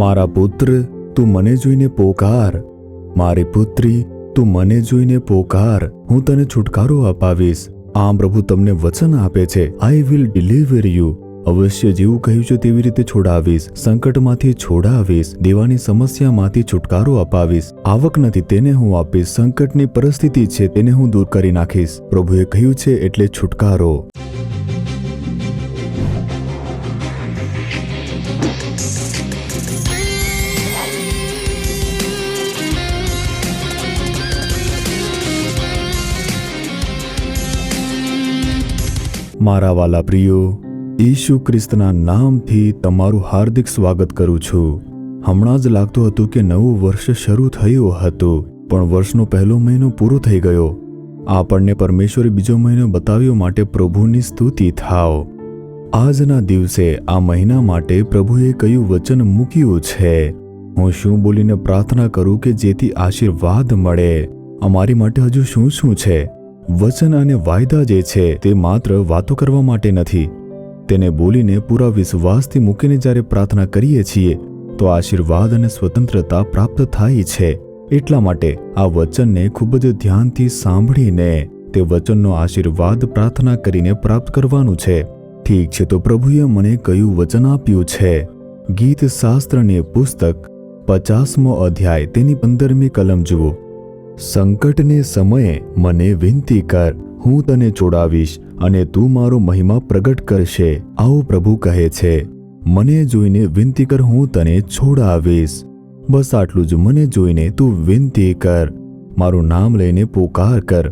મારા પુત્ર, તું મને જોઈને પોકાર. મારી પુત્રી, તું મને જોઈને પોકાર. હું તને છુટકારો અપાવીશ. આમ પ્રભુ તમને વચન આપે છે, આઈ વિલ ડિલિવર યુ. અવશ્ય જેવું કહ્યું છે તેવી રીતે છોડાવીશ, સંકટમાંથી છોડાવીશ, દેવાની સમસ્યામાંથી છુટકારો અપાવીશ. આવક નથી તેને હું આપીશ, સંકટની પરિસ્થિતિ છે તેને હું દૂર કરી નાખીશ. પ્રભુએ કહ્યું છે એટલે છુટકારો. મારા વાલા પ્રિયો, ઈસુ ખ્રિસ્તના નામથી તમારું હાર્દિક સ્વાગત કરું છું. હમણાં જ લાગતું હતું કે નવું વર્ષ શરૂ થયું હતું, પણ વર્ષનો પહેલો મહિનો પૂરો થઈ ગયો. આપણને પરમેશ્વરે બીજો મહિનો બતાવ્યો માટે પ્રભુની સ્તુતિ થાવ. આજના દિવસે આ મહિના માટે પ્રભુએ કયું વચન મૂક્યું છે? હું શું બોલીને પ્રાર્થના કરું કે જેથી આશીર્વાદ મળે? અમારી માટે હજુ શું શું છે? વચન અને વાયદા જે છે તે માત્ર વાતો કરવા માટે નથી. તેને બોલીને પૂરા વિશ્વાસથી મૂકીને જ્યારે પ્રાર્થના કરીએ છીએ તો આશીર્વાદ અને સ્વતંત્રતા પ્રાપ્ત થાય છે. એટલા માટે આ વચનને ખૂબ જ ધ્યાનથી સાંભળીને તે વચનનો આશીર્વાદ પ્રાર્થના કરીને પ્રાપ્ત કરવાનું છે. ઠીક છે, તો પ્રભુએ મને કયું વચન આપ્યું છે? ગીત શાસ્ત્રની પુસ્તક 50મો અધ્યાય તેની 15મી કલમ જુઓ. સંકટને સમયે મને વિનંતી કર, હું તને છોડાવીશ અને તું મારો મહિમા પ્રગટ કરશે. આવું પ્રભુ કહે છે. મને જોઈને વિનંતી કર, હું તને છોડાવીશ. બસ આટલું જ. મને જોઈને તું વિનંતી કર, મારું નામ લઈને પોકાર કર.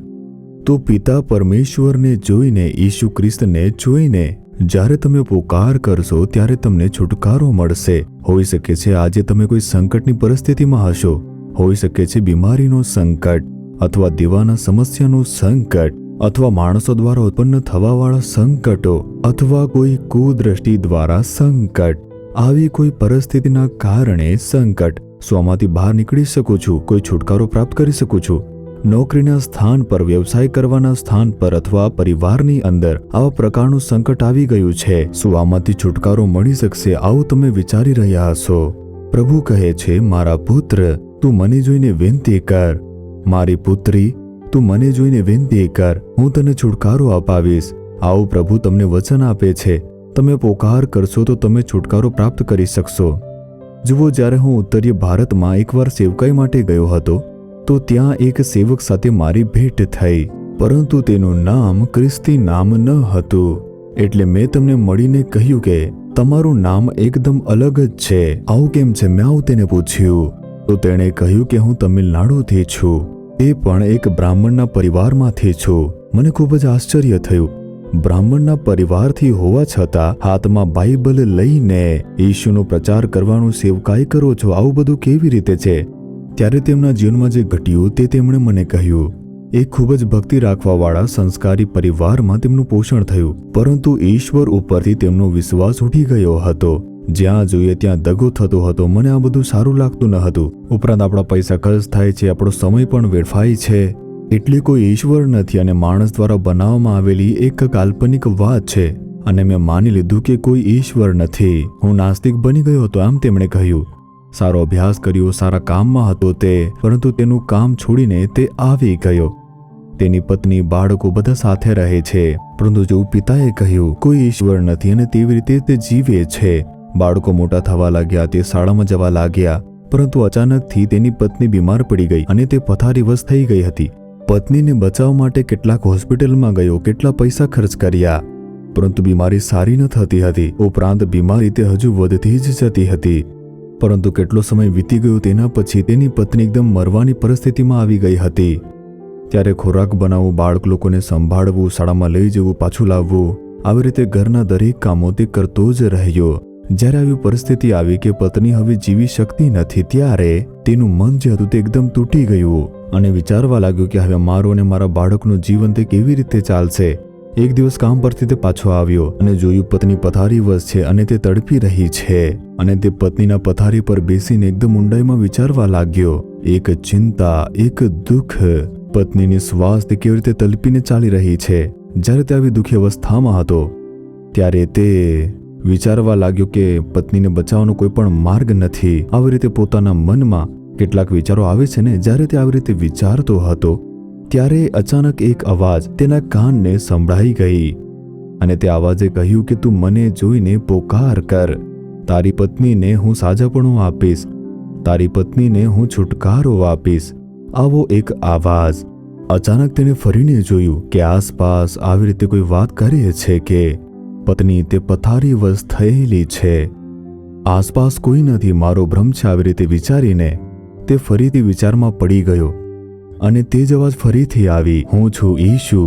તો પિતા પરમેશ્વરને જોઈને, ઈસુ ખ્રિસ્તને જોઈને જ્યારે તમે પોકાર કરશો ત્યારે તમને છુટકારો મળશે. હોઈ શકે છે આજે તમે કોઈ સંકટની પરિસ્થિતિમાં હશો. હોઈ શકે છે બીમારીનો સંકટ, અથવા દીવાના સમસ્યાનું સંકટ, અથવા માણસો દ્વારા ઉત્પન્ન થવાવાળા સંકટો, અથવા કોઈ કુદ્રષ્ટિ દ્વારા સંકટ. આવી કોઈ પરિસ્થિતિના કારણે સંકટ. શું આમાંથી બહાર નીકળી શકું છું? કોઈ છુટકારો પ્રાપ્ત કરી શકું છું? નોકરીના સ્થાન પર, વ્યવસાય કરવાના સ્થાન પર અથવા પરિવારની અંદર આવા પ્રકારનું સંકટ આવી ગયું છે. શું આમાંથી છુટકારો મળી શકશે? આવું તમે વિચારી રહ્યા હશો. પ્રભુ કહે છે, મારા પુત્ર, તું મને જોઈને વિનંતી કર. મારી પુત્રી, તું મને જોઈને વિનંતી કર, હું તને છુટકારો અપાવીશ. આવું પ્રભુ તમને વચન આપે છે. તમે પોકાર કરશો તો તમે છુટકારો પ્રાપ્ત કરી શકશો. જુઓ, જ્યારે હું ઉત્તરીય ભારતમાં એકવાર સેવકાઈ માટે ગયો હતો તો ત્યાં એક સેવક સાથે મારી ભેટ થઈ, પરંતુ તેનું નામ ક્રિસ્તી નામ ન હતું. એટલે મેં તમને મળીને કહ્યું કે તમારું નામ એકદમ અલગ જ છે. આવું કેમ છે? મેં આવું તેને પૂછ્યું તો તેણે કહ્યું કે હું તમિલનાડુથી છું, એ પણ એક બ્રાહ્મણના પરિવારમાંથી છું. મને ખૂબ જ આશ્ચર્ય થયું. બ્રાહ્મણના પરિવારથી હોવા છતાં હાથમાં બાઇબલ લઈને ઈશુનો પ્રચાર કરવાનું સેવકાઈ કરો છો, આવું બધું કેવી રીતે છે? ત્યારે તેમના જીવનમાં જે ઘટ્યું તે તેમણે મને કહ્યું. એક ખૂબ જ ભક્તિ રાખવાવાળા સંસ્કારી પરિવારમાં તેમનું પોષણ થયું, પરંતુ ઈશ્વર ઉપરથી તેમનો વિશ્વાસ ઉઠી ગયો હતો. જ્યાં જોઈએ ત્યાં દગો થતો હતો. મને આ બધું સારું લાગતું ન હતું. ઉપરાંત આપણા પૈસા ખર્ચ થાય છે, આપણો સમય પણ વેડફાય છે. એટલે કોઈ ઈશ્વર નથી અને માણસ દ્વારા બનાવવામાં આવેલી એક કાલ્પનિક વાત છે, અને મેં માની લીધું કે કોઈ ઈશ્વર નથી. હું નાસ્તિક બની ગયો હતો, આમ તેમણે કહ્યું. સારો અભ્યાસ કર્યો, સારા કામમાં હતો તે, પરંતુ તેનું કામ છોડીને તે આવી ગયો. તેની પત્ની, બાળકો બધા સાથે રહે છે, પરંતુ જો પિતાએ કહ્યું કોઈ ઈશ્વર નથી અને તેવી રીતે તે જીવે છે. બાળકો મોટા થવા લાગ્યા, તે શાળામાં જવા લાગ્યા, પરંતુ અચાનકથી તેની પત્ની બીમાર પડી ગઈ અને તે પથારીવશ થઈ ગઈ હતી. પત્નીને બચાવવા માટે કેટલાક હોસ્પિટલમાં ગયો, કેટલા પૈસા ખર્ચ કર્યા, પરંતુ બીમારી સારી ન થતી હતી. ઉપરાંત બીમારી તે હજુ વધતી જ જતી હતી. પરંતુ કેટલો સમય વીતી ગયો તેના પછી તેની પત્ની એકદમ મરવાની પરિસ્થિતિમાં આવી ગઈ હતી. ત્યારે ખોરાક બનાવવું, બાળક લોકોને સંભાળવું, શાળામાં લઈ જવું, પાછું લાવવું, આવી રીતે ઘરના દરેક કામો તે કરતો જ રહ્યો. જ્યારે આવી પરિસ્થિતિ આવી કે પત્ની હવે જીવી શકતી નથી, ત્યારે તેનું મન જે હતું તે એકદમ તૂટી ગયું અને વિચારવા લાગ્યું કે હવે મારું અને મારા બાળકનું જીવન તે કેવી રીતે ચાલશે. એક દિવસ કામ પરથી તે પાછો આવ્યો અને જોયું પત્ની પથારીવશ છે અને તે તડપી રહી છે. અને તે પત્નીના પથારી પર બેસીને એકદમ ઊંડાઈમાં વિચારવા લાગ્યો. એક ચિંતા, એક દુઃખ, પત્નીની શ્વાસ તે કેવી રીતે તલપીને ચાલી રહી છે. જ્યારે તે આવી દુઃખી અવસ્થામાં હતો ત્યારે તે વિચારવા લાગ્યો કે પત્નીને બચાવવાનો કોઈ પણ માર્ગ નથી. આવી રીતે પોતાના મનમાં કેટલાક વિચારો આવે છે ને. જ્યારે તે આવી રીતે વિચારતો હતો ત્યારે અચાનક એક અવાજ તેના કાનને સંભળાઈ ગઈ અને તે અવાજે કહ્યું કે તું મને જોઈને પોકાર કર. તારી પત્નીને હું સાજાપણું આપીશ, તારી પત્નીને હું છુટકારો આપીશ. આવો એક આવાજ. અચાનક તેને ફરીને જોયું કે આસપાસ આવી રીતે કોઈ વાત કરે છે કે પત્ની તે પથારીવશ થયેલી છે. આસપાસ કોઈ નથી, મારો ભ્રમ છે. આવી રીતે વિચારીને તે ફરીથી વિચારમાં પડી ગયો અને તે જ અવાજ ફરીથી આવી, હું છું ઈશુ,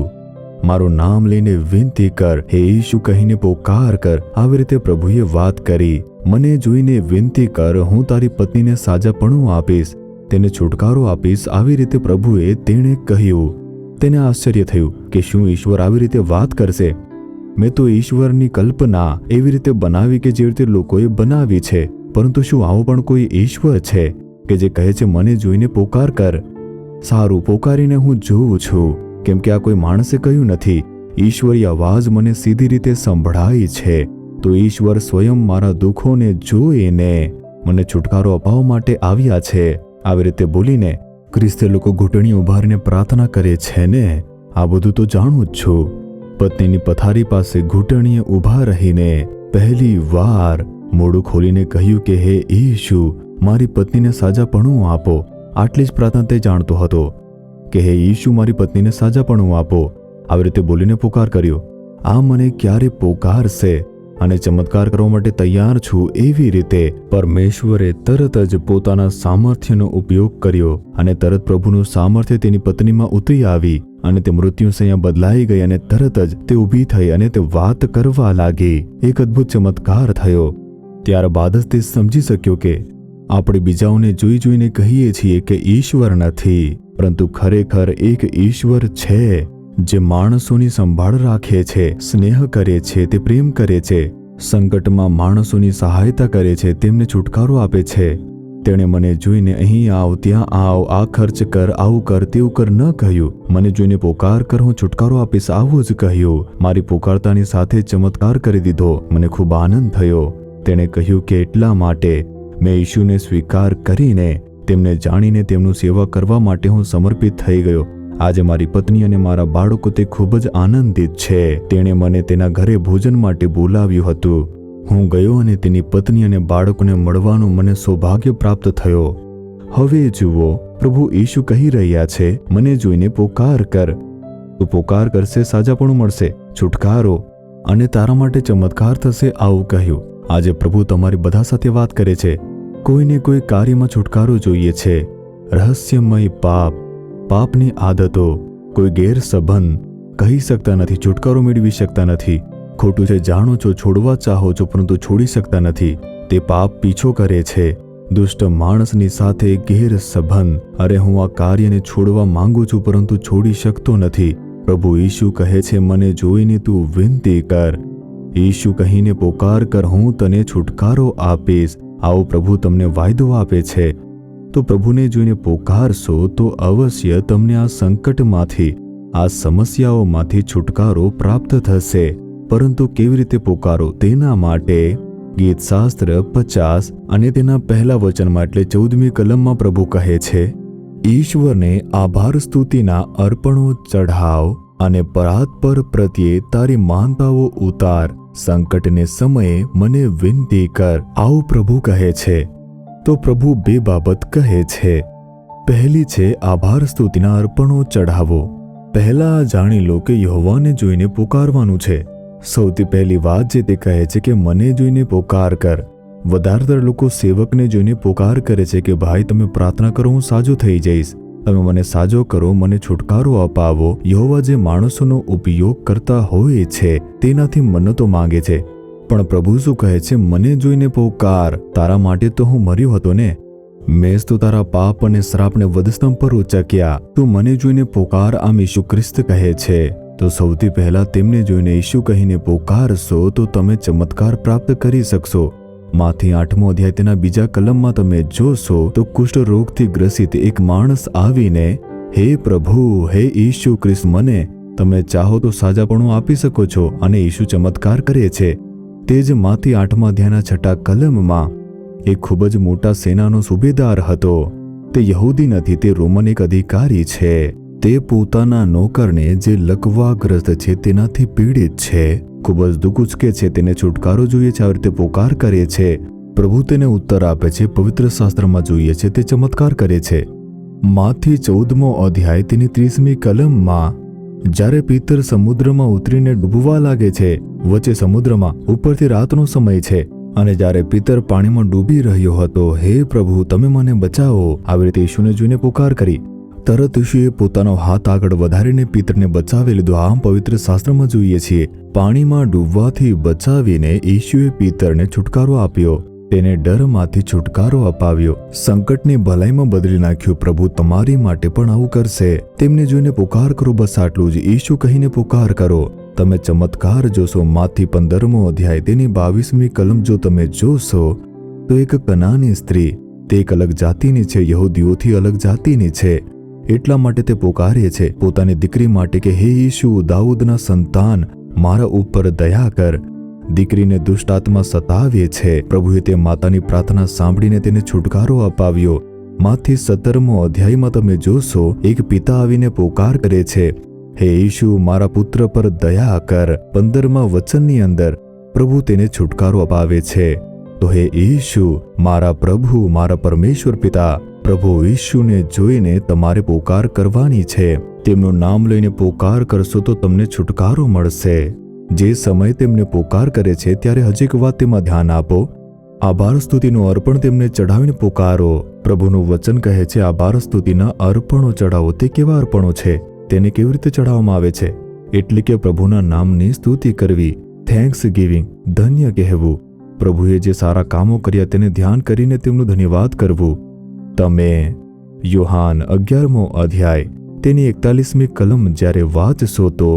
મારું નામ લઈને વિનંતી કર, હે ઈશુ કહીને પોકાર કર. આવી રીતે પ્રભુએ વાત કરી, મને જોઈને વિનંતી કર, હું તારી પત્નીને સાજાપણું આપીશ, તેને છુટકારો આપીશ. આવી રીતે પ્રભુએ તેણે કહ્યું. તેને આશ્ચર્ય થયું કે શું ઈશ્વર આવી રીતે વાત કરશે? મેં તો ઈશ્વરની કલ્પના એવી રીતે બનાવી કે જે રીતે લોકોએ બનાવી છે, પરંતુ શું આવો પણ કોઈ ઈશ્વર છે કે જે કહે છે મને જોઈને પોકાર કર? સારું, પોકારીને હું જોઉં છું, કેમ કે આ કોઈ માણસે કહ્યું નથી. ઈશ્વરી અવાજ મને સીધી રીતે સંભળાય છે. તો ઈશ્વર સ્વયં મારા દુઃખોને જોઈને મને છુટકારો અપાવવા માટે આવ્યા છે. આવી રીતે બોલીને ખ્રિસ્તી લોકો ઘૂંટણી ઉભારીને પ્રાર્થના કરે છે ને. આ બધું તો જાણું જ છું. પત્નીની પથારી પાસે ઘૂંટણીએ ઊભા રહીને પહેલી વાર મોઢું ખોલીને કહ્યું કે હે ઈશુ, મારી પત્નીને સાજાપણું આપો. આટલી જ પ્રાર્થના તે જાણતો હતો કે હે ઈશુ, મારી પત્નીને સાજાપણું આપો. આવી રીતે બોલીને પોકાર કર્યો. આ મને ક્યારે પોકારશે અને ચમત્કાર કરવા માટે તૈયાર છું. એવી રીતે પરમેશ્વરે તરત જ પોતાના સામર્થ્યનો ઉપયોગ કર્યો અને તરત પ્રભુનું સામર્થ્ય તેની પત્નીમાં ઉતરી આવી અને તે મૃત્યુશૈયા બદલાઈ ગઈ અને તરત જ તે ઊભી થઈ અને તે વાત કરવા લાગી. એક અદ્ભુત ચમત્કાર થયો. ત્યારબાદ જ તે સમજી શક્યો કે આપણે બીજાઓને જોઈ જોઈને કહીએ છીએ કે ઈશ્વર નથી, પરંતુ ખરેખર એક ઈશ્વર છે જે માણસોની સંભાળ રાખે છે, સ્નેહ કરે છે, તે પ્રેમ કરે છે, સંકટમાં માણસોની સહાયતા કરે છે, તેમને છુટકારો આપે છે. તેણે મને જોઈને અહીં આવ, ત્યાં આવ, આ ખર્ચ કર, આવું કર, તેવું કર ન કહ્યું. મને જોઈને પોકાર કર, હું છુટકારો આપીશ, આવું જ કહ્યું. મારી પોકારતાની સાથે ચમત્કાર કરી દીધો. મને ખૂબ આનંદ થયો. તેણે કહ્યું કે એટલા માટે મેં ઈશુને સ્વીકાર કરીને તેમને જાણીને તેમનું સેવા કરવા માટે હું સમર્પિત થઈ ગયો. આજે મારી પત્ની અને મારા બાળકો તે ખૂબ જ આનંદિત છે. તેણે મને તેના ઘરે ભોજન માટે બોલાવ્યું હતું. હું ગયો અને તેની પત્ની અને બાળકોને મળવાનું મને સૌભાગ્ય પ્રાપ્ત થયો. હવે જુઓ, પ્રભુ ઈશુ કહી રહ્યા છે, મને જોઈને પોકાર કર. તું પોકાર કરશે, સાજાપણું મળશે, છુટકારો અને તારા માટે ચમત્કાર થશે. આવું કહ્યું. આજે પ્રભુ તમારી બધા સાથે વાત કરે છે. કોઈને કોઈ કાર્યમાં છુટકારો જોઈએ છે. રહસ્યમય પાપ, પાપની આદતો, કોઈ ગેરસંબંધ, કહી શકતા નથી, છુટકારો મેળવી શકતા નથી. ખોટું છે જાણો છો, છોડવા ચાહો છો પરંતુ છોડી શકતા નથી. તે પાપ પીછો કરે છે. દુષ્ટ માણસની સાથે ગેરસંબંધ. અરે હું આ કાર્યને છોડવા માંગુ છું પરંતુ છોડી શકતો નથી. પ્રભુ ઈશુ કહે છે મને જોઈને તું વિનંતી કર. ઈશુ કહીને પોકાર કર, હું તને છુટકારો આપીશ. આવો પ્રભુ તમને વાયદો આપે છે. તો પ્રભુને જોઈને પોકારશો તો અવશ્ય તમને આ સંકટમાંથી, આ સમસ્યાઓમાંથી છુટકારો પ્રાપ્ત થશે. પરંતુ કેવી રીતે પોકારો તેના માટે ગીતશાસ્ત્ર 50 અને તેના પહેલા વચનમાં એટલે 14મી કલમમાં પ્રભુ કહે છે, ઈશ્વરને આભાર સ્તુતિના અર્પણો ચઢાવ અને પરાત્પર પ્રત્યે તારી માનતાઓ ઉતાર. સંકટને સમયે મને વિનંતી કર. આવું પ્રભુ કહે છે. તો પ્રભુ બે બાબત કહે છે. પહેલી છે આભાર સ્તુતિના અર્પણો ચઢાવો. પહેલા જાણી લો કે યહોવાને જોઈને પોકારવાનું છે. સૌથી પહેલી વાત જે તે કહે છે કે મને જોઈને પોકાર કર. વધારેતર લોકો સેવકને જોઈને પોકાર કરે છે કે ભાઈ તમે પ્રાર્થના કરો, હું સાજો થઈ જઈશ, તમે મને સાજો કરો, મને છુટકારો અપાવો. યહોવા જે માણસોનો ઉપયોગ કરતા હોય છે તેનાથી મન્નતો માંગે છે. પણ પ્રભુ શું કહે છે? મને જોઈને પોકાર. તારા માટે તો હું મર્યો હતો ને, મેં તો તારા પાપ અને શ્રાપને વધસ્તંભ પર ઉચક્યા. તું મને જોઈને પોકાર. આમ ઈસુ ખ્રિસ્ત કહે છે. તો સૌથી પહેલા તેમને જોઈને ઈશુ કહીને પોકારશો તો તમે ચમત્કાર પ્રાપ્ત કરી શકશો. માથી 8મો અધ્યાય તેના 2 કલમમાં તમે જોશો તો કુષ્ઠ રોગથી ગ્રસિત એક માણસ આવીને, હે પ્રભુ, હે ઈશુ ખ્રિસ્ત, મને તમે ચાહો તો સાજાપણું આપી શકો છો. અને ઈશુ ચમત્કાર કરે છે. તે જ માથી 8મા અધ્યાયના 6 કલમમાં એક ખૂબ જ મોટા સેનાનો સુબેદાર હતો. તે યહૂદી નથી, તે રોમન એક અધિકારી છે. તે પોતાના નોકરને જે લકવાગ્રસ્ત છે તેનાથી પીડિત છે, ખૂબ જ દુઃખ ઉચકે છે, તેને છુટકારો જોઈએ છે, આવી રીતે પોકાર કરે છે. પ્રભુ તેને ઉત્તર આપે છે. પવિત્ર શાસ્ત્રમાં જોઈએ છે તે ચમત્કાર કરે છે. માથી 14મો અધ્યાય તેની 30મી કલમમાં જ્યારે પિતર સમુદ્રમાં ઉતરીને ડૂબવા લાગે છે, વચ્ચે સમુદ્રમાં ઉપરથી રાતનો સમય છે, અને જ્યારે પિતર પાણીમાં ડૂબી રહ્યો હતો, હે પ્રભુ તમે મને બચાવો, આવી રીતે ઈશુને જોઈને પોકાર કરી. તરત ઈશુએ પોતાનો હાથ આગળ વધારીને પિતરને બચાવી લીધો. આમ પવિત્ર શાસ્ત્રમાં જોઈએ છીએ પાણીમાં ડૂબવાથી બચાવીને ઈશુએ પિતરને છુટકારો આપ્યો, તેને ડરમાંથી છુટકારો અપાવ્યો, સંકટની ભલાઈમાં બદલી નાખ્યું. પ્રભુ તમારી માટે પણ આવું કરશે. તેમને જોઈને પોકાર કરો, બસ આટલું જ. ઈશુ કહીને પોકાર કરો, તમે ચમત્કાર જોશો. માથી 15મો અધ્યાય તેની 22મી કલમ જો તમે જોશો તો એક કનાની સ્ત્રી, તે એક અલગ જાતિની છે, યહૂદીઓથી અલગ જાતિની છે. એટલા માટે તે પોકારે છે પોતાની દીકરી માટે કે હે ઈશુ, દાઉદના સંતાન, મારા ઉપર દયા કર. દીકરીને દુષ્ટ આત્મા સતાવે છે. પ્રભુએ તે માતાની પ્રાર્થના સાંભળીને તેને છુટકારો અપાવ્યો. માથી 17મો અધ્યાયમાં તમે જોશો એક પિતા આવીને પોકાર કરે છે, હે ઈશુ, મારા પુત્ર પર દયા કર. 15મા વચનની અંદર પ્રભુ તેને છુટકારો અપાવે છે. તો હે ઈશુ, મારા પ્રભુ, મારા પરમેશ્વર પિતા, પ્રભુ ઈશુને જોઈને તમારે પોકાર કરવાની છે. તેમનું નામ લઈને પોકાર કરશો તો તમને છુટકારો મળશે. જે સમય તેમને પોકાર કરે છે ત્યારે હજી એક વાત તેમાં ધ્યાન આપો. આભાર સ્તુતિનું અર્પણ તેમને ચઢાવીને પોકારો. પ્રભુનું વચન કહે છે આભાર સ્તુતિના અર્પણો ચઢાવો. તે કેવા અર્પણો છે? તેને કેવી રીતે ચઢાવવામાં આવે છે? એટલે કે પ્રભુના નામની સ્તુતિ કરવી, થેન્ક્સ ગિવિંગ, ધન્ય કહેવું. પ્રભુએ જે સારા કામો કર્યા તેને ધ્યાન કરીને તેમનું ધન્યવાદ કરવું. તમે યોહાન 11મો અધ્યાય તેની 41મી કલમ જ્યારે વાંચશો તો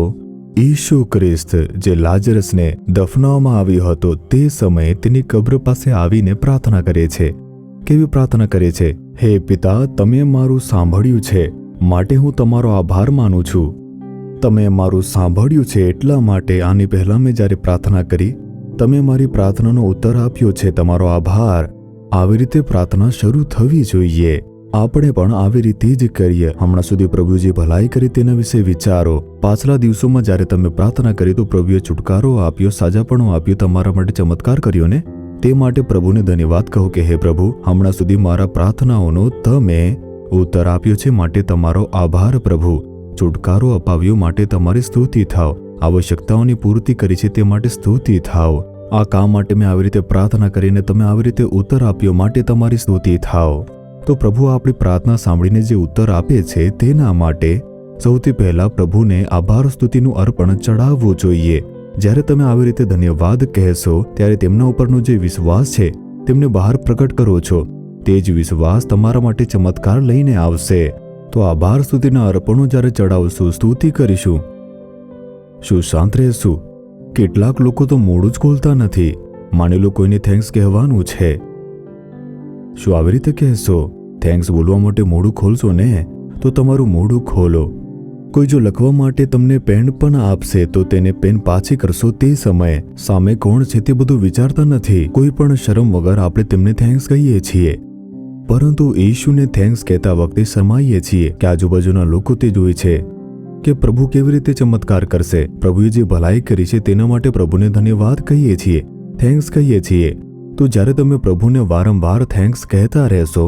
ઈસુ ખ્રિસ્ત જે લાજરસને દફનાવવામાં આવ્યો હતો તે સમયે તેની કબ્ર પાસે આવીને પ્રાર્થના કરે છે. કેવી પ્રાર્થના કરે છે? હે પિતા, તમે મારું સાંભળ્યું છે માટે હું તમારો આભાર માનું છું. તમે મારું સાંભળ્યું છે એટલા માટે આની પહેલા મેં જ્યારે પ્રાર્થના કરી, તમે મારી પ્રાર્થનાનો ઉત્તર આપ્યો છે, તમારો આભાર. આવી રીતે પ્રાર્થના શરૂ થવી જોઈએ. આપણે પણ આવી રીતે જ કરીએ. હમણાં સુધી પ્રભુએ જે ભલાઈ કરી તેના વિશે વિચારો. પાછલા દિવસોમાં જ્યારે તમે પ્રાર્થના કરી તો પ્રભુએ છુટકારો આપ્યો, સાજાપણું આપ્યું, તમારા માટે ચમત્કાર કર્યો ને? તે માટે પ્રભુને ધન્યવાદ કહો કે હે પ્રભુ, હમણાં સુધી મારા પ્રાર્થનાઓનો તમે ઉત્તર આપ્યો છે માટે તમારો આભાર પ્રભુ. છુટકારો અપાવ્યો માટે તમારી સ્તુતિ થાવ. આવશ્યકતાઓની પૂર્તિ કરી છે તે માટે સ્તુતિ થાવ. આ કામ માટે મેં આવી રીતે પ્રાર્થના કરીને તમે આવી રીતે ઉત્તર આપ્યો માટે તમારી સ્તુતિ થાવ. તો પ્રભુ આપણી પ્રાર્થના સાંભળીને જે ઉત્તર આપે છે તેના માટે સૌથી પહેલા પ્રભુને આભાર સ્તુતિનું અર્પણ ચડાવવું જોઈએ. જ્યારે તમે આવી રીતે ધન્યવાદ કહેશો ત્યારે તેમના ઉપરનો જે વિશ્વાસ છે તેમને બહાર પ્રગટ કરો છો. તે જ વિશ્વાસ તમારા માટે ચમત્કાર લઈને આવશે. તો આભાર સ્તુતિના અર્પણો જ્યારે ચડાવશું, સ્તુતિ કરીશું, શું શાંત રહેશું? કેટલાક લોકો તો મોડું જ ખોલતા નથી. માની લો કોઈને થેન્ક્સ કહેવાનું છે, શું આવી રીતે કહેશો? થેન્ક્સ બોલવા માટે મોઢું ખોલશો ને? તો તમારું મોઢું ખોલો. કોઈ જો લખવા માટે તમને પેન પણ આપશે તો તેને પેન પાછી કરશો. તે સમયે સામે કોણ છે તે બધું વિચારતા નથી. કોઈ પણ શરમ વગર આપણે તેમને થેન્ક્સ કહીએ છીએ. પરંતુ ઈશુને થેન્ક્સ કહેતા વખતે શરમાઈએ છીએ કે આજુબાજુના લોકો તે જોઈ છે કે પ્રભુ કેવી રીતે ચમત્કાર કરશે. પ્રભુએ જે ભલાઈ કરી છે તેના માટે પ્રભુને ધન્યવાદ કહીએ છીએ, થેન્ક્સ કહીએ છીએ. તો જ્યારે તમે પ્રભુને વારંવાર થેન્ક્સ કહેતા રહેશો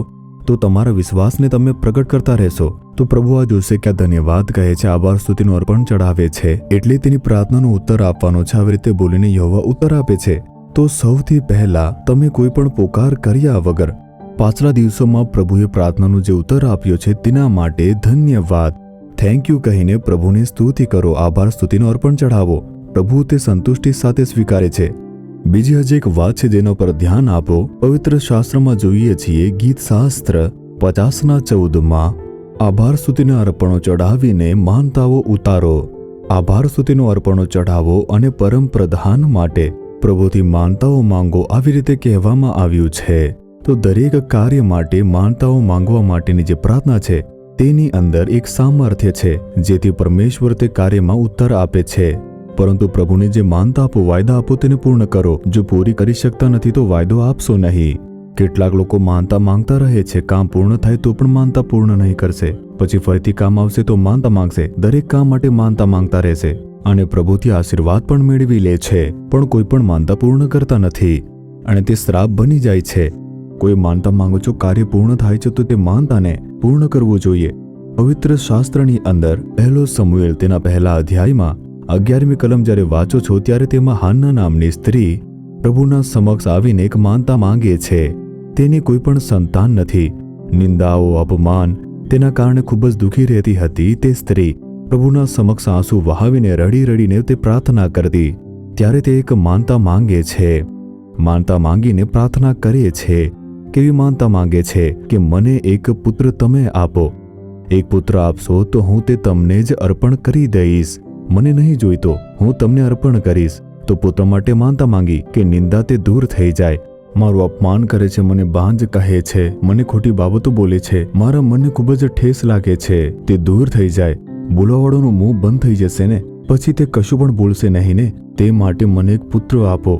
તો તમારા વિશ્વાસને તમે પ્રગટ કરતા રહેશો. તો પ્રભુ આ જોશે કે આ ધન્યવાદ કહે છે, આભાર સ્તુતિનું અર્પણ ચઢાવે છે, એટલે તેની પ્રાર્થનાનો ઉત્તર આપવાનો છે. આવી રીતે બોલીને યહોવા ઉત્તર આપે છે. તો સૌથી પહેલા તમે કોઈ પણ પોકાર કર્યા વગર પાછલા દિવસોમાં પ્રભુએ પ્રાર્થનાનો જે ઉત્તર આપ્યો છે તેના માટે ધન્યવાદ, થેન્ક યુ કહીને પ્રભુની સ્તુતિ કરો, આભાર સ્તુતિનું અર્પણ ચઢાવો. પ્રભુ તે સંતુષ્ટિ સાથે સ્વીકારે છે. બીજી હજી એક વાત છે જેના પર ધ્યાન આપો. પવિત્ર શાસ્ત્રમાં જોઈએ છીએ ગીત શાસ્ત્ર 50:14 આભાર સ્તુતિના અર્પણો ચઢાવીને માનતાઓ ઉતારો. આભાર સ્તુતિનો અર્પણો ચઢાવો અને પરમ પ્રધાન માટે પ્રભુથી માનતાઓ માંગો, આવી રીતે કહેવામાં આવ્યું છે. તો દરેક કાર્ય માટે માનતાઓ માંગવા માટેની જે પ્રાર્થના છે તેની અંદર એક સામર્થ્ય છે જેથી પરમેશ્વર તે કાર્યમાં ઉત્તર આપે છે. પરંતુ પ્રભુને જે માનતા આપો, વાયદા આપો તેને પૂર્ણ કરો. જો પૂરી કરી શકતા નથી તો વાયદો આપશો નહીં. કેટલાક લોકો માનતા માંગતા રહે છે, કામ પૂર્ણ થાય તો પણ માનતા પૂર્ણ નહીં કરશે. પછી ફરીથી કામ આવશે તો માનતા માંગશે. દરેક કામ માટે માનતા માંગતા રહેશે અને પ્રભુથી આશીર્વાદ પણ મેળવી લે છે, પણ કોઈ પણ માનતા પૂર્ણ કરતા નથી અને તે શ્રાપ બની જાય છે. કોઈ માનતા માંગો છો, કાર્ય પૂર્ણ થાય છે તો તે માનતાને પૂર્ણ કરવું જોઈએ. પવિત્ર શાસ્ત્રની અંદર પહેલો સમુએલ તેના પહેલા અધ્યાયમાં 11મી કલમ જ્યારે વાંચો છો ત્યારે તેમાં હાન્ના નામની સ્ત્રી પ્રભુના સમક્ષ આવીને એક માનતા માંગે છે. તેને કોઈ પણ સંતાન નથી. નિંદાઓ, અપમાન તેના કારણે ખૂબ જ દુઃખી રહેતી હતી. તે સ્ત્રી પ્રભુના સમક્ષ આંસુ વહાવીને રડી રડીને તે પ્રાર્થના કરતી. ત્યારે તે એક માનતા માંગે છે. માનતા માંગીને પ્રાર્થના કરે છે. કેવી માનતા માંગે છે કે મને એક પુત્ર તમે આપો. એક પુત્ર આપશો તો હું તે તમને જ અર્પણ કરી દઈશ. મને નહીં જોઈતો, હું તમને અર્પણ કરીશ. તો પુત્ર માટે માનતા માંગી કે નિંદા તે દૂર થઈ જાય. મારું અપમાન કરે છે, મને બાંજ કહે છે, મને ખોટી બાબતો બોલે છે, મારા મનને ખૂબ જ ઠેસ લાગે છે, તે દૂર થઈ જાય. બોલાવાળોનું મોં બંધ થઈ જશે ને, પછી તે કશું પણ બોલશે નહીં ને. તે માટે મને એક પુત્ર આપો,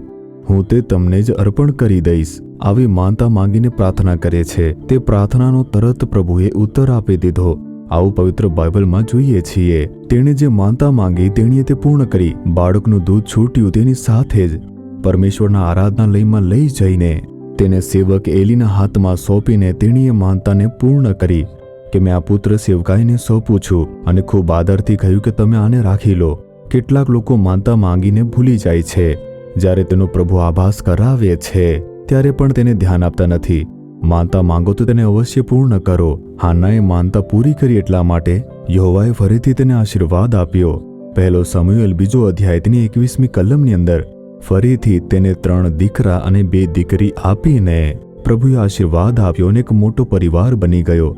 હું તે તમને જ અર્પણ કરી દઈશ. આવી માનતા માંગીને પ્રાર્થના કરે છે. તે પ્રાર્થનાનો તરત પ્રભુએ ઉત્તર આપી દીધો. આવું પવિત્ર બાઇબલમાં જોઈએ છીએ. તેણે જે માનતા માંગી તેણીએ તે પૂર્ણ કરી. બાળકનું દૂધ છૂટ્યું તેની સાથે જ પરમેશ્વરના આરાધનાલયમાં લઈ જઈને તેને સેવક એલીના હાથમાં સોંપીને તેણીએ માનતાને પૂર્ણ કરી કે મેં આ પુત્ર સેવકાઈને સોંપું છું. અને ખૂબ આદરથી કહ્યું કે તમે આને રાખી લો. કેટલાક લોકો માનતા માંગીને ભૂલી જાય છે. જ્યારે તેનો પ્રભુ આભાસ કરાવે છે ત્યારે પણ તેને ધ્યાન આપતા નથી. માનતા માંગો તો તેને અવશ્ય પૂર્ણ કરો. હાન્નાએ માનતા પૂરી કરી, એટલા માટે યહોવાએ ફરીથી તેને આશીર્વાદ આપ્યો. પહેલો સમુએલ 2 અધ્યાય તેની 21મી કલમની અંદર ફરીથી તેને 3 દીકરા અને 2 દીકરી આપીને પ્રભુએ આશીર્વાદ આપ્યો અને એક મોટો પરિવાર બની ગયો.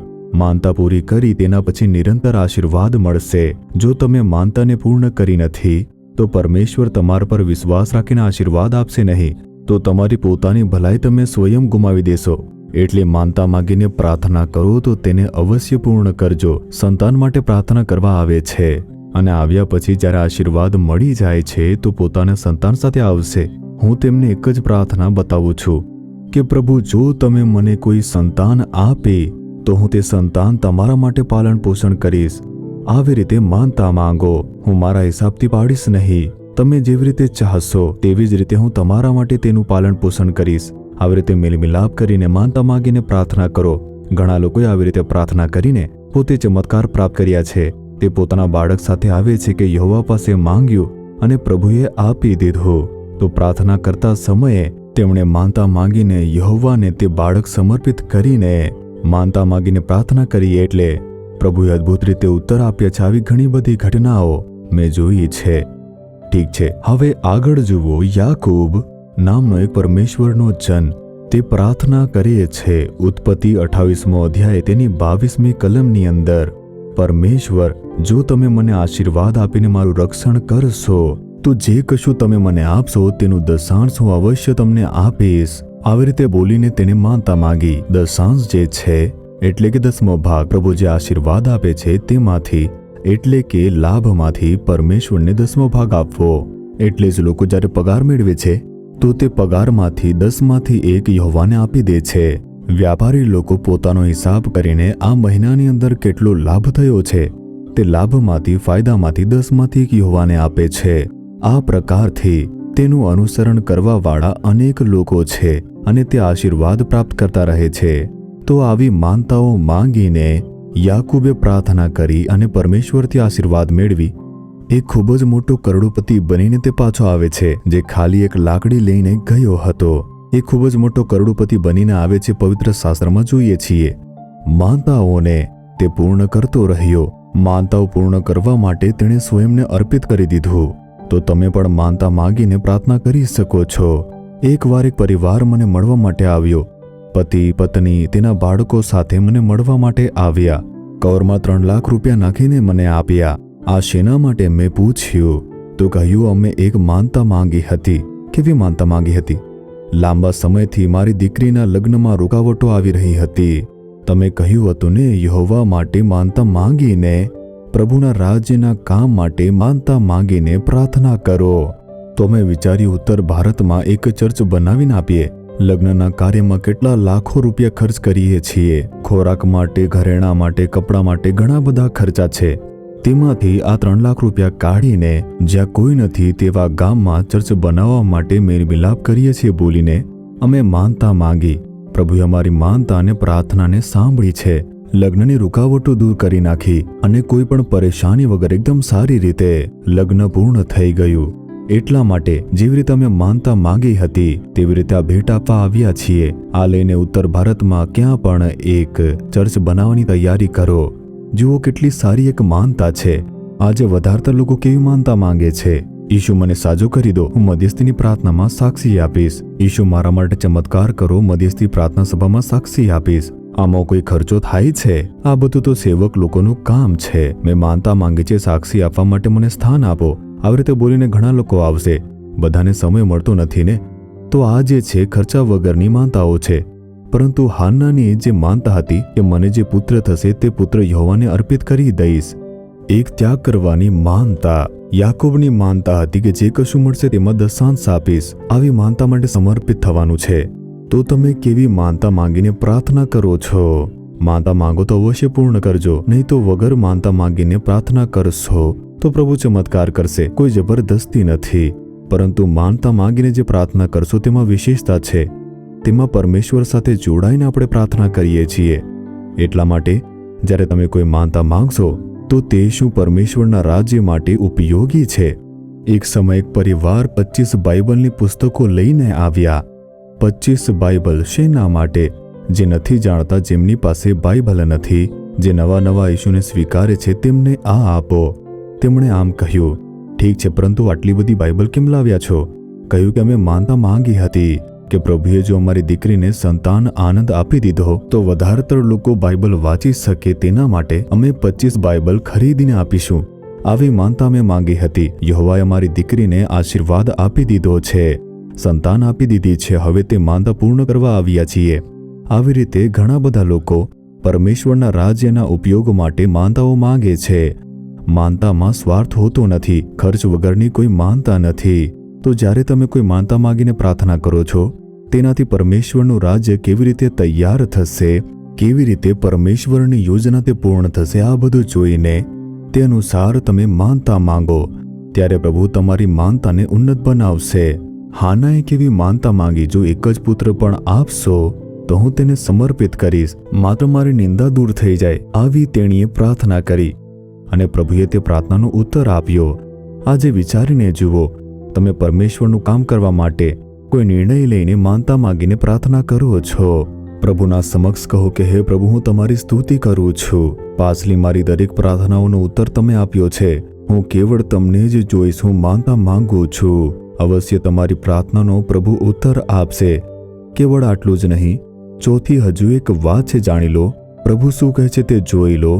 માનતા પૂરી કરી તેના પછી નિરંતર આશીર્વાદ મળશે. જો તમે માનતાને પૂર્ણ કરી નથી તો પરમેશ્વર તમારા પર વિશ્વાસ રાખીને આશીર્વાદ આપશે નહીં. તો તમારી પોતાની ભલાઈ તમે સ્વયં ગુમાવી દેશો. એટલે માનતા માંગીને પ્રાર્થના કરો તો તેને અવશ્ય પૂર્ણ કરજો. સંતાન માટે પ્રાર્થના કરવા આવે છે અને આવ્યા પછી જ્યારે આશીર્વાદ મળી જાય છે તો પોતાના સંતાન સાથે આવશે. હું તેમને એક જ પ્રાર્થના બતાવું છું કે પ્રભુ, જો તમે મને કોઈ સંતાન આપે તો હું તે સંતાન તમારા માટે પાલન પોષણ કરીશ. આવી રીતે માનતા માંગો. હું મારા હિસાબથી પાડીશ નહીં. તમે જેવી રીતે ચાહશો તેવી જ રીતે હું તમારા માટે તેનું પાલન પોષણ કરીશ. આવી રીતે મેલમિલાપ કરીને માનતા માંગીને પ્રાર્થના કરો. ઘણા લોકોએ આવી રીતે પ્રાર્થના કરીને પોતે ચમત્કાર પ્રાપ્ત કર્યા છે. તે પોતાના બાળક સાથે આવે છે કે યહોવા પાસે માંગ્યું અને પ્રભુએ આપી દીધું. તો પ્રાર્થના કરતા સમયે તેમણે માનતા માંગીને યહોવાને તે બાળક સમર્પિત કરીને માનતા માંગીને પ્રાર્થના કરી એટલે પ્રભુએ અદ્ભુત રીતે ઉત્તર આપ્યા છે. આવી ઘણી બધી ઘટનાઓ મેં જોઈ છે. ઠીક છે, હવે આગળ જુઓ. યાકૂબ નામનો એક પરમેશ્વરનો જન તે પ્રાર્થના કરે છે. ઉત્પત્તિ 28મો અધ્યાય તેની 22મી કલમની અંદર, પરમેશ્વર, જો તમે મને આશીર્વાદ આપીને મારું રક્ષણ કરશો તો જે કશું તમે મને આપશો તેનું દશાંશ હું અવશ્ય તમને આપીશ. આવી રીતે બોલીને તેને માનતા માંગી. દશાંશ જે છે એટલે કે 10મો ભાગ, પ્રભુ જે આશીર્વાદ આપે છે તેમાંથી એટલે કે લાભમાંથી પરમેશ્વરને 10મો ભાગ આપવો. એટલે જ લોકો જ્યારે પગાર મેળવે છે તો તે પગારમાંથી 10માંથી 1 યહોવાને આપી દે છે. વ્યાપારી લોકો પોતાનો હિસાબ કરીને આ મહિનાની અંદર કેટલો લાભ થયો છે તે લાભમાંથી, ફાયદામાંથી 10માંથી 1 યહોવાને આપે છે. આ પ્રકારથી તેનું અનુસરણ કરવાવાળા અનેક લોકો છે અને તે આશીર્વાદ પ્રાપ્ત કરતા રહે છે. તો આવી માનતાઓ માંગીને યાકૂબે પ્રાર્થના કરી અને પરમેશ્વરથી આશીર્વાદ મેળવી એક ખૂબ જ મોટો કરોડપતિ બનીને તે પાછો આવે છે, જે ખાલી એક લાકડી લઈને ગયો હતો. એ ખૂબ જ મોટો કરોડપતિ બનીને આવે છે. પવિત્ર શાસ્ત્રમાં જોઈએ છીએ માનતાઓને તે પૂર્ણ કરતો રહ્યો. માનતાઓ પૂર્ણ કરવા માટે તેણે સ્વયંને અર્પિત કરી દીધું. તો તમે પણ માનતા માંગીને પ્રાર્થના કરી શકો છો. એકવાર એક પરિવાર મને મળવા માટે આવ્યો. પતિ પત્ની તેના બાળકો સાથે મને મળવા માટે આવ્યા. કવરમાં 3 લાખ રૂપિયા નાખીને મને આપ્યા. આ શેના માટે મેં પૂછ્યું તો કહ્યું, અમે એક માનતા માંગી હતી. કેવી માનતા માંગી હતી? લાંબા સમયથી મારી દીકરીના લગ્નમાં રૂકાવટો આવી રહી હતી. તમે કહ્યું હતું ને યહોવા માટે માનતા માંગીને પ્રભુના રાજ્યના કામ માટે માનતા માંગીને પ્રાર્થના કરો. તો મેં વિચાર્યું ઉત્તર ભારતમાં એક ચર્ચ બનાવીને આપીએ. લગ્નના કાર્યમાં કેટલા લાખો રૂપિયા ખર્ચ કરીએ છીએ. ખોરાક માટે, ઘરેણાં માટે, કપડાં માટે ઘણા બધા ખર્ચા છે. તેમાંથી આ 3 લાખ રૂપિયા કાઢીને જ્યાં કોઈ નથી તેવા ગામમાં ચર્ચ બનાવવા માટે મેળમિલાપ કરીએ છીએ બોલીને અમે માનતા માંગી. પ્રભુએ અમારી માનતા અને પ્રાર્થનાને સાંભળી છે. લગ્નની રૂકાવટો દૂર કરી નાખી અને કોઈ પણ પરેશાની વગર એકદમ સારી રીતે લગ્ન પૂર્ણ થઈ ગયું. એટલા માટે જેવી રીતે અમે માનતા માંગી હતી તેવી રીતે આ ભેટ આપવા આવ્યા છીએ. આ લઈને ઉત્તર ભારતમાં ક્યાં પણ એક ચર્ચ બનાવવાની તૈયારી કરો. જુઓ કેટલી સારી એક માનતા છે. આજે વધારતા લોકો કેવી માનતા માંગે છે. ઈશુ મને સાજો કરી દો, હું મધ્યસ્થીની પ્રાર્થનામાં સાક્ષી આપીશ. ઈશુ મારા માટે ચમત્કાર કરો, મધ્યસ્થી પ્રાર્થના સભામાં સાક્ષી આપીશ. આમાં કોઈ ખર્ચો થાય છે? આ બધું તો સેવક લોકોનું કામ છે. મેં માનતા માંગી છે, સાક્ષી આપવા માટે મને સ્થાન આપો. આવી રીતે બોલીને ઘણા લોકો આવશે. બધાને સમય મળતો નથી ને. તો આ જે છે ખર્ચા વગરની માનતાઓ છે. પરંતુ હાન્નાની જે માનતા હતી કે મને જે પુત્ર થશે તે પુત્ર યહોવાને અર્પિત કરી દઈશ. એક ત્યાગ કરવાની માનતા. યાકોબની માનતા હતી કે જે કશું મળશે તેમાં દશાંશ આપીશ. આવી માનતા માટે સમર્પિત થવાનું છે. તો તમે કેવી માનતા માંગીને પ્રાર્થના કરો છો? માનતા માંગો તો અવશ્ય પૂર્ણ કરજો, નહીં તો વગર માનતા માંગીને પ્રાર્થના કરશો તો પ્રભુ ચમત્કાર કરશે. કોઈ જબરદસ્તી નથી, પરંતુ માનતા માંગીને જે પ્રાર્થના કરશો તેમાં વિશેષતા છે. તેમાં પરમેશ્વર સાથે જોડાઈને આપણે પ્રાર્થના કરીએ છીએ. એટલા માટે જ્યારે તમે કોઈ માનતા માંગશો તો તે શું પરમેશ્વરના રાજ્ય માટે ઉપયોગી છે. એક સમય એક પરિવાર 25 બાઇબલની પુસ્તકો લઈને આવ્યા. 25 બાઇબલ શેના માટે? જે નથી જાણતા, જેમની પાસે બાઇબલ નથી, જે નવા ઈશુને સ્વીકારે છે તેમને આ આપો. તેમણે આમ કહ્યું, ઠીક છે, પરંતુ આટલી બધી બાઇબલ કેમ લાવ્યા છો? કહ્યું કે અમે માનતા માંગી હતી કે પ્રભુએ જો અમારી દીકરીને સંતાન આનંદ આપી દીધો તો વધારતર લોકો બાઇબલ વાંચી શકે, તેના માટે અમે 25 બાઇબલ ખરીદીને આપીશું. આવી માનતા અમે માંગી હતી. યહોવાએ અમારી દીકરીને આશીર્વાદ આપી દીધો છે, સંતાન આપી દીધી છે. હવે તે માનતા પૂર્ણ કરવા આવ્યા છીએ. આવી રીતે ઘણા બધા લોકો પરમેશ્વરના રાજ્યના ઉપયોગ માટે માનતાઓ માંગે છે. માનતામાં સ્વાર્થ હોતો નથી. ખર્ચ વગરની કોઈ માનતા નથી. તો જ્યારે તમે કોઈ માનતા માંગીને પ્રાર્થના કરો છો, તેનાથી પરમેશ્વરનું રાજ્ય કેવી રીતે તૈયાર થશે, કેવી રીતે પરમેશ્વરની યોજના તે પૂર્ણ થશે, આ બધું જોઈને તે અનુસાર તમે માનતા માંગો, ત્યારે પ્રભુ તમારી માનતાને ઉન્નત બનાવશે. હાનાએ કેવી માનતા માંગી, જો એક જ પુત્ર પણ આપશો તો હું તેને સમર્પિત કરીશ, માત્ર મારી નિંદા દૂર થઈ જાય, આવી તેણીએ પ્રાર્થના કરી અને પ્રભુએ તે પ્રાર્થનાનો ઉત્તર આપ્યો. આજે વિચારીને જુઓ, તમે પરમેશ્વરનું કામ કરવા માટે કોઈ નિર્ણય લઈને માનતા માંગીને પ્રાર્થના કરો છો. પ્રભુના સમક્ષ કહો કે હે પ્રભુ, હું તમારી સ્તુતિ કરું છું. પાછલી મારી દરેક પ્રાર્થનાઓનો ઉત્તર તમે આપ્યો છે. હું કેવળ તમને જ જોઈશ. હું માનતા માંગુ છું. અવશ્ય તમારી પ્રાર્થનાનો પ્રભુ ઉત્તર આપશે. કેવળ આટલું જ નહીં, ચોથી હજુ એક વાત છે, જાણી લો. પ્રભુ શું કહે છે તે જોઈ લો.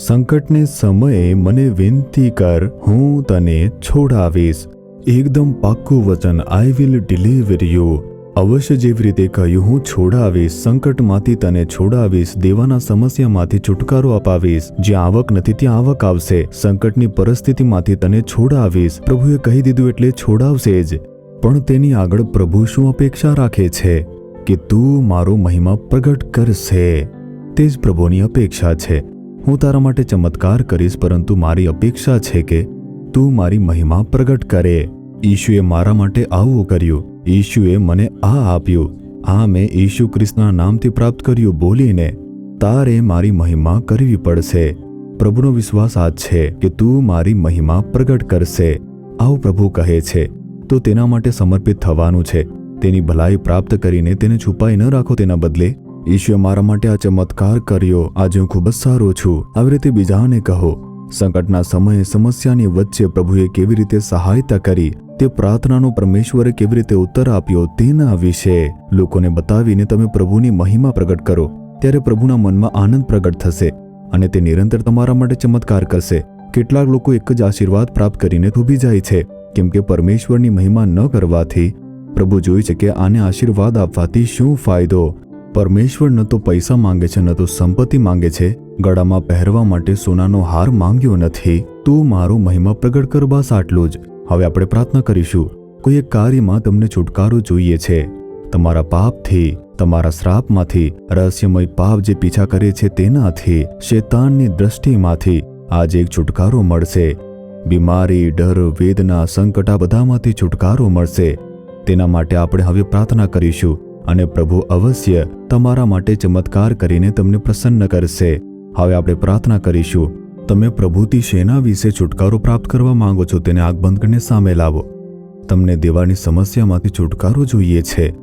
સંકટને સમયે મને વિનંતી કર, હું તને છોડાવીશ. એકદમ પાક્કું વચન, આઈ વિલ ડિલિવર યુ. અવશ્ય જેવી રીતે કહ્યું, હું છોડાવીશ, સંકટમાંથી તને છોડાવીશ, દેવાના સમસ્યામાંથી છુટકારો અપાવીશ, જ્યાં આવક નથી ત્યાં આવક આવશે, સંકટની પરિસ્થિતિમાંથી તને છોડાવીશ. પ્રભુએ કહી દીધું એટલે છોડાવશે જ. પણ તેની આગળ પ્રભુ શું અપેક્ષા રાખે છે? કે તું મારો મહિમા પ્રગટ કરશે. તે જ પ્રભુની અપેક્ષા છે. હું તારા માટે ચમત્કાર કરીશ, પરંતુ મારી અપેક્ષા છે કે તું મારી મહિમા પ્રગટ કરે. ઈશુએ મારા માટે આવું કર્યું. ઈશુએ મને આ આપ્યું. આ મેં ઈશુ ખ્રિસ્તના નામથી પ્રાપ્ત કર્યું બોલીને તારે મારી મહિમા કરવી પડશે. પ્રભુનો વિશ્વાસ આ છે કે તું મારી મહિમા પ્રગટ કરશે. આવું પ્રભુ કહે છે. તો તેના માટે સમર્પિત થવાનું છે. તેની ભલાઈ પ્રાપ્ત કરીને તેને છુપાઈ ન રાખો. તેના બદલે ઈશુએ મારા માટે આ ચમત્કાર કર્યો, આજે હું ખૂબ જ સારો છું. આવી રીતે બીજાને કહો. સંકટના સમયે સમસ્યાની વચ્ચે પ્રભુએ કેવી રીતે સહાયતા કરી, તે પ્રાર્થનાનો પરમેશ્વરે કેવી રીતે ઉત્તર આપ્યો, તેના વિશે લોકોને બતાવીને તમે પ્રભુની મહિમા પ્રગટ કરો, ત્યારે પ્રભુના મનમાં આનંદ પ્રગટ થશે અને તે નિરંતર તમારા માટે ચમત્કાર કરશે. કેટલાક લોકો એક જ આશીર્વાદ પ્રાપ્ત કરીને થોભી જાય છે, કેમ કે પરમેશ્વરની મહિમા ન કરવાથી પ્રભુ જોઈ છે કે આને આશીર્વાદ આપવાથી શું ફાયદો. પરમેશ્વર ન તો પૈસા માંગે છે, ન તો સંપત્તિ માંગે છે, ગળામાં પહેરવા માટે સોનાનો હાર માંગ્યો નથી. તું મારો મહિમા પ્રગટ કર, બસ આટલું જ. હવે આપણે પ્રાર્થના કરીશું. કોઈ એક કાર્યમાં તમને છુટકારો જોઈએ છે, તમારા પાપથી, તમારા શ્રાપમાંથી, રહસ્યમય પાપ જે પીછા કરે છે તેનાથી, શૈતાનની દ્રષ્ટિમાંથી આજે એક છુટકારો મળશે. બીમારી, ડર, વેદના, સંકટ આ બધામાંથી છુટકારો મળશે. તેના માટે આપણે હવે પ્રાર્થના કરીશું અને પ્રભુ અવશ્ય તમારા માટે ચમત્કાર કરીને તમને પ્રસન્ન કરશે. હવે આપણે પ્રાર્થના કરીશું. તમે પ્રભુથી શેના વિશે છુટકારો પ્રાપ્ત કરવા માંગો છો તેને આંખ બંધ કરીને સામે લાવો. તમને દેવાની સમસ્યામાંથી છુટકારો જોઈએ છે,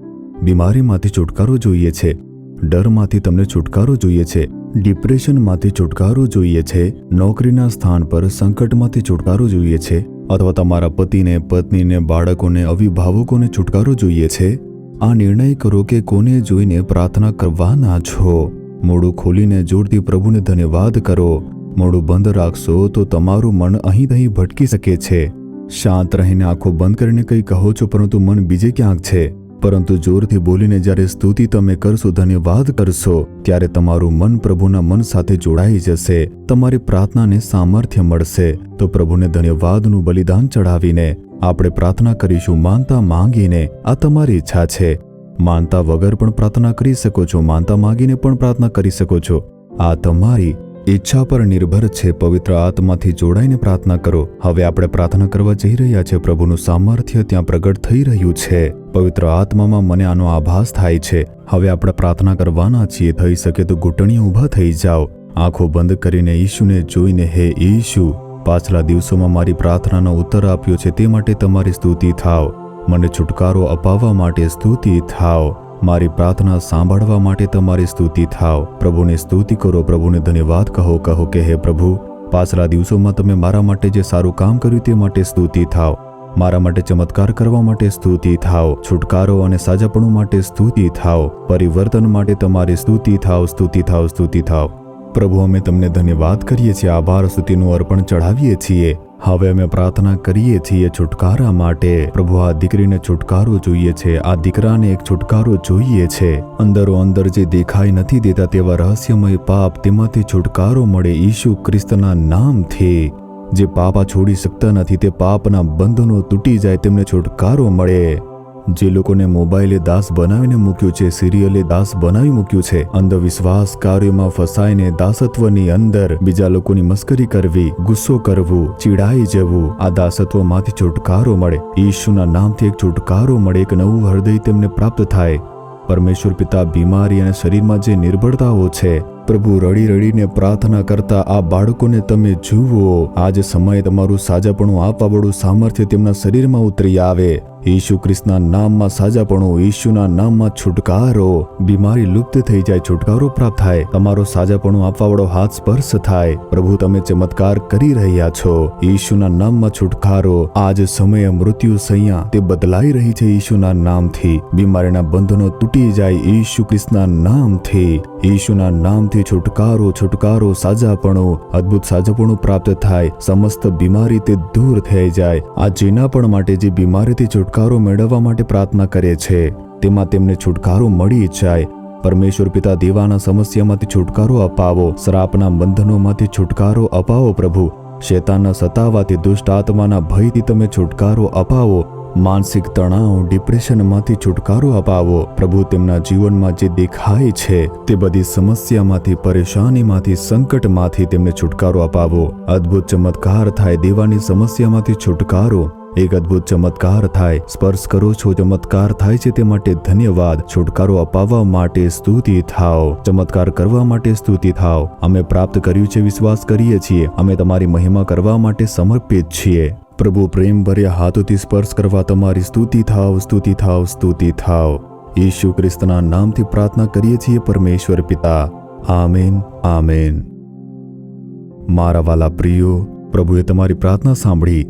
બીમારીમાંથી છુટકારો જોઈએ છે, ડરમાંથી તમને છુટકારો જોઈએ છે, ડિપ્રેશનમાંથી છુટકારો જોઈએ છે, નોકરીના સ્થાન પર સંકટમાંથી છુટકારો જોઈએ છે, અથવા તમારા પતિને, પત્નીને, બાળકોને, અવિભાવકોને છુટકારો જોઈએ છે. આ નિર્ણય કરો કે કોને જોઈને પ્રાર્થના કરવાના છો. મોઢું ખોલીને જોરથી પ્રભુને ધન્યવાદ કરો. મોઢું બંધ રાખશો તો તમારું મન અહીં ભટકી શકે છે. શાંત રહીને આંખો બંધ કરીને કંઈ કહો છો પરંતુ મન બીજે ક્યાંક છે. પરંતુ જોરથી બોલીને જ્યારે સ્તુતિ તમે કરશો, ધન્યવાદ કરશો, ત્યારે તમારું મન પ્રભુના મન સાથે જોડાઈ જશે. તમારી પ્રાર્થનાને સામર્થ્ય મળશે. તો પ્રભુને ધન્યવાદનું બલિદાન ચડાવીને આપણે પ્રાર્થના કરીશું, માનતા માંગીને. આ તમારી ઈચ્છા છે. માનતા વગર પણ પ્રાર્થના કરી શકો છો, માનતા માંગીને પણ પ્રાર્થના કરી શકો છો. આ તમારી ઈચ્છા પર નિર્ભર છે. પવિત્ર આત્માથી જોડાઈને પ્રાર્થના કરો. હવે આપણે પ્રાર્થના કરવા જઈ રહ્યા છે. પ્રભુનું સામર્થ્ય ત્યાં પ્રગટ થઈ રહ્યું છે. પવિત્ર આત્મામાં મને આનો આભાસ થાય છે. હવે આપણે પ્રાર્થના કરવાના છીએ. થઈ શકે તો ઘૂંટણીએ ઊભા થઈ જાઓ. આંખો બંધ કરીને ઈશુને જોઈને, હે ઈશુ, પાછલા દિવસોમાં મારી પ્રાર્થનાનો ઉત્તર આપ્યો છે તે માટે તમારી સ્તુતિ થાવ. મને છુટકારો અપાવવા માટે સ્તુતિ થાવ. મારી પ્રાર્થના સાંભળવા માટે તમારી સ્તુતિ થાવ. પ્રભુને સ્તુતિ કરો, પ્રભુને ધન્યવાદ કહો. કહો કે હે પ્રભુ, પાછલા દિવસોમાં તમે મારા માટે જે સારું કામ કર્યું તે માટે સ્તુતિ થાવ. મારા માટે ચમત્કાર કરવા માટે સ્તુતિ થાવ. છુટકારો અને સાજાપણું માટે સ્તુતિ થાવ. પરિવર્તન માટે તમારી સ્તુતિ થાવ, સ્તુતિ થાવ, સ્તુતિ થાવ. પ્રભુ, અમે તમને ધન્યવાદ કરીએ છીએ, આભાર સ્તુતિનું અર્પણ ચઢાવીએ છીએ. હવે અમે પ્રાર્થના કરીએ છીએ છુટકારા માટે. પ્રભુ, આ દીકરીને છુટકારો જોઈએ છે, આ દીકરાને એક છુટકારો જોઈએ છે. અંદરો અંદર જે દેખાઈ નથી દેતા તેવા રહસ્યમય પાપ, તેમાંથી છુટકારો મળે ઈસુ ખ્રિસ્તના નામથી. જે પાપ છોડી શકતા નથી તે પાપના બંધનો તૂટી જાય, તેમને છુટકારો મળે. જે લોકોને મોબાઈલે દાસ બનાવીને મૂક્યું છે, સિરિયલે દાસ બનાવી મૂક્યું છે, અંધવિશ્વાસ કાર્યોમાં ફસાઈને દાસત્વની અંદર બીજા લોકોની મસ્કરી કરવી, ગુસ્સો કરવું, ચીડાઈ જવું, આ દાસત્વમાંથી છુટકારો મળે. ઈશુના નામથી એક છુટકારો મળે. એક નવું હૃદય તેમને પ્રાપ્ત થાય. પરમેશ્વર પિતા, બીમારી અને શરીરમાં જે નિર્બળતાઓ છે, પ્રભુ, રડી રડીને પ્રાર્થના કરતા આ બાળકોને તમે જુઓ. આજ સમયે તમારું સાજાપણું આપવાવાળું સામર્થ્ય તેમના શરીરમાં ઉતરી આવે. ઈસુ ખ્રિસ્તના નામમાં સાજાપણું, ઈશુના નામમાં છુટકારો. બીમારી લુપ્ત થઈ જાય, છુટકારો પ્રાપ્ત થાય. તમારો સાજાપણું આપવાવાળો હાથ સ્પર્શ થાય. પ્રભુ, તમે ચમત્કાર કરી રહ્યા છો. ઈશુના નામમાં છુટકારો. આજ સમયે મૃત્યુ સૈયા તે બદલાઈ રહી છે ઈશુના નામથી. બીમારીના બંધનો તૂટી જાય ઈસુ ખ્રિસ્તના નામથી. ઈશુના નામથી છુટકારો, છુટકારો, સાજાપણું, અદ્ભુત સાજાપણું પ્રાપ્ત થાય. સમસ્ત બીમારી તે દૂર થઈ જાય. આ જેના પણ માટે જે બીમારીથી છુટકારો મેળવવા માટે પ્રાર્થના કરે છે તેમાં તેમને છુટકારો મળી જાય. પરમેશ્વર પિતા, દેવાના સમસ્યામાંથી છુટકારો અપાવો. શ્રાપના બંધનોમાંથી છુટકારો અપાવો. પ્રભુ, શૈતાનના સતાવાથી, દુષ્ટ આત્માના ભયથી તમે છુટકારો અપાવો. માનસિક તણાવ, ડિપ્રેશનમાંથી છુટકારો અપાવો. પ્રભુ, તેમના જીવનમાં જે દેખાય છે તે બધી સમસ્યામાંથી, પરેશાનીમાંથી, સંકટમાંથી તેમને છુટકારો અપાવો. અદ્ભુત ચમત્કાર થાય. દેવાની સમસ્યામાંથી છુટકારો. એક અદ્ભુત ચમત્કાર થાય. સ્પર્શ કરો છો, ચમત્કાર થાય છે તે માટે ધન્યવાદ. છુટકારો અપાવવા માટે સ્તુતિ થાવ. ચમત્કાર કરવા માટે સ્તુતિ થાવ. અમે પ્રાપ્ત કર્યું છે, વિશ્વાસ કરીએ છીએ. અમે તમારી મહિમા કરવા માટે સમર્પિત છીએ. પ્રભુ, પ્રેમ ભર્યા હાથોથી સ્પર્શ કરવા તમારી સ્તુતિ થાવ, સ્તુતિ થાવ, સ્તુતિ થાવ. ઈસુ ખ્રિસ્તના નામથી પ્રાર્થના કરીએ છીએ પરમેશ્વર પિતા. Amen, amen. મારા વાલા પ્રિયો, પ્રભુએ તમારી પ્રાર્થના સાંભળી.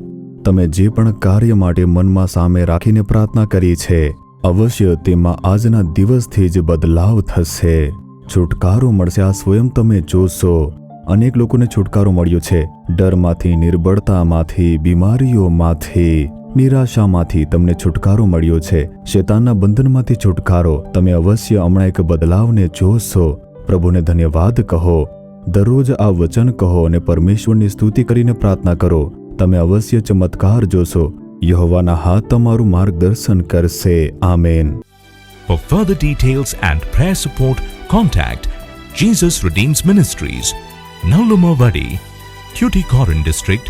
તમે જે પણ કાર્ય માટે મનમાં સામે રાખીને પ્રાર્થના કરી છે, અવશ્ય તેમાં આજના દિવસથી જ બદલાવ થશે. છુટકારો મળશે. આ સ્વયં તમે જોશો. અનેક લોકોને છુટકારો મળ્યો છે. ડરમાંથી, નિર્બળતામાંથી, બીમારીઓમાંથી, નિરાશામાંથી તમને છુટકારો મળ્યો છે. શૈતાનના બંધનમાંથી છુટકારો. તમે અવશ્ય હમણાં એક બદલાવને જોશો. પ્રભુને ધન્યવાદ કહો. દરરોજ આ વચન કહો અને પરમેશ્વરની સ્તુતિ કરીને પ્રાર્થના કરો. તમે અવશ્ય ચમત્કાર જોશો. યહોવાના હાથ તમારું માર્ગદર્શન કરશે. Amen. For further details and prayer support, contact Jesus Redeems Ministries, Nallumavadi, Tuticorin District,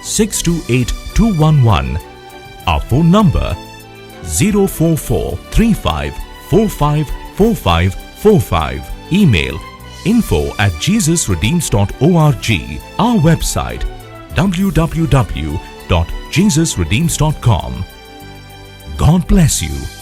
628211. Our phone number 04435454545. Email info@jesusredeems.org. Our website www.jesusredeems.com. God bless you.